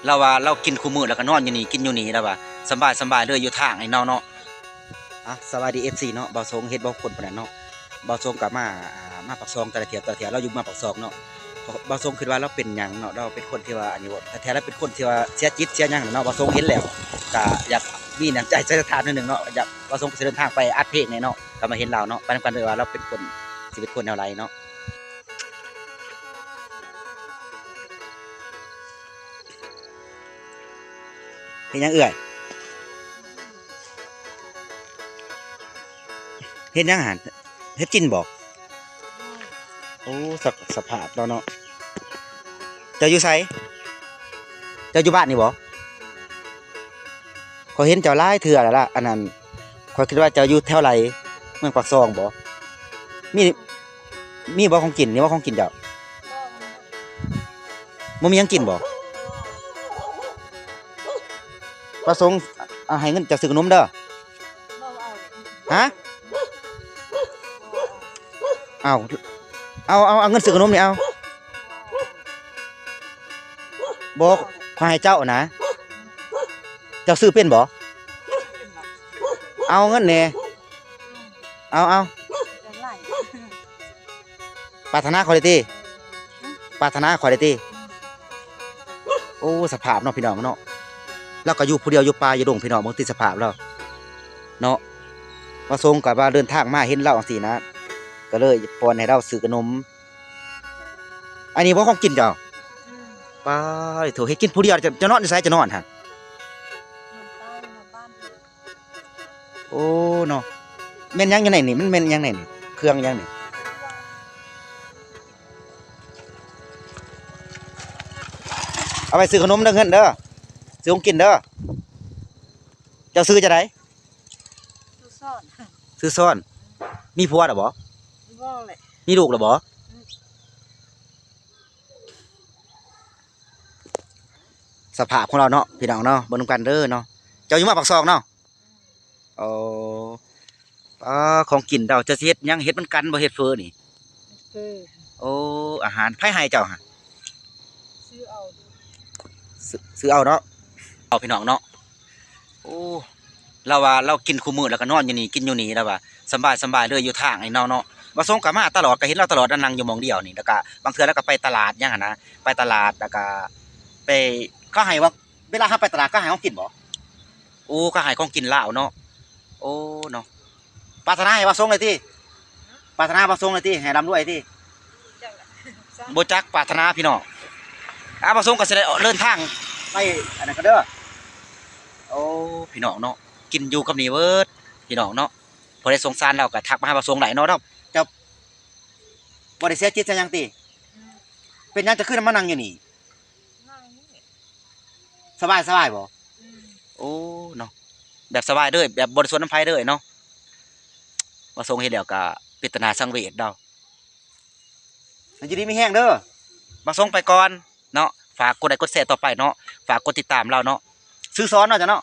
เราว่าเรากินคู่มื้อแล้วก็นอนอยู่นี่กินอยู่นี่แล้วว่าสบายเลยอยู่ทางไอ้เนาะอ่ะสวัสดี FC เนาะบ่าวสงเฮ็ดบ่คนปานนั้นเนาะบ่าวสงก็มาปักซองแต่ละเที่ยเราอยู่มาปักซองเนาะบ่าวสงคิดว่าเราเป็นหยังเนาะเราเป็นคนที่ว่าอันนี้บ่แท้ๆแล้วเป็นคนที่ว่าเสียจิตเสียหยังเนาะบ่าวสงเห็นแล้วก็อยากมีน้ำใจใจทานนิดนึงเนาะอยากบ่าวสงสิเดินทางไปอัดเพลงเนาะก็มาเห็นเราเนาะไปนำกันเลยว่าเราเป็นคนสิเป็นคนแนวใดเนาะเฮ็ดหยังเอื้อยเฮ็ดหยังหั่นเฮ็ดกินบ่โอ้สภาพเราเนาะเจ้าอยู่ไสเจ้าอยู่บ้านนี่บ่ข้อยเห็นเจ้าหลายเทื่อแล้วล่ะอันนั้นข้อยคิดว่าเจ้าอยู่แถวไหนเมืองปากซองบ่มีมีบ่ของกินนี่บ่ของกินเจ้าบ่มีหยังกินบ่ประสงค์ให้เงินเจ้าซื้อขนมเด้อฮะเอาเอาเงินซื้อขนมนี่เอาบ่ขอให้เจ้านะเจ้าซื้อเป็นบ่เอาเงินแหน่เอาปรารถนาขอได้ติปรารถนาขอได้ติโอ้สภาพเนาะพี่น้องเนาะแล้วก็อยู่ผู้เดียวอยู่ป่าอยู่ดงพี่น้องเบิ่งติสภาพแล้วเนาะมาส่งกับว่าเดินทางมาเห็นเราจังซี่นะก็เลยป้อนให้เราซื้อขนมอันนี้บ่ของกินเจ้าป้าโถเฮ็ดกินผู้เดียวจะนอนอยู่ไสจะนอนหั่นโอ้เนาะแม่นหยังอยู่ไหนนี่มันแม่นหยังไหนนี่เครื่องหยังนี่เอาไปซื้อขนมเด้อเงินเด้อซื้อของกินเด้อเจ้าซื้อจะไดซื้อซ่อนมีผัวแล้วบ่มีลูกแล้วบ่สภาพของเราเนาะพี่น้องเนาะเบิ่งนำกันเด้อเนาะเจ้าอยู่มาปากซองเนาะอ๋อของกินเจ้าจะสิเฮ็ดหยังเฮ็ดมันกันบ่เฮ็ดเฟอนี่โอ้อาหารไผให้เจ้าหั่นซื้อเอาเนาะเอาพี่น้องเนาะโอ้เราว่าเรากินคู่มื้อแล้วก็นอนอยู่นี่กินอยู่นี่แล้วว่าสบายเลยอยู่ทางไอ้เนาะบ่ส่งก็มาตลอดก็เห็นเราตลอดนั่งอยู่หม้องเดียวนี่แล้วก็บางเทื่อเราก็ไปตลาดหยังหั่นนะไปตลาดแล้วก็ไปเขาให้ว่าเวลาเฮาไปตลาดก็ให้ของกินบ่โอ้ก็ให้ของกินลาวเนาะโอ้เนาะปรารถนาให้ว่าส่งเลยติปรารถนาว่าส่งเลยติให้ร่ำรวยติบ่จักปรารถนาพี่น้องบ่ส่งก็สิได้เดินทางไปอันนั้นก็เด้อโอ้พี่น้องเนาะกินอยู่กับนี่เบิดพี่น้องเนาะพอได้สงสารเราก็ทักมาหาบ่ส่งหลายเนาะเนาะเจ้าบ่ได้เสียจิตซะหยังติเป็นหยังจะขึ้นมานั่งอยู่นี่สบายบ่โอ้เนาะแบบสบายเด้อแบบบ่ได้สนน้ำไผเด้อเนาะบ่ส่งเฮ็ดแล้วก็ปริศนาสังเวชเดามันอยู่ดีมีแฮงเด้อบ่ส่งไปก่อนเนาะฝากกดไลค์กดแชร์ต่อไปเนาะฝากกดติดตามเราเนาะซื้อซ้อนเนาะจ้ะเนาะ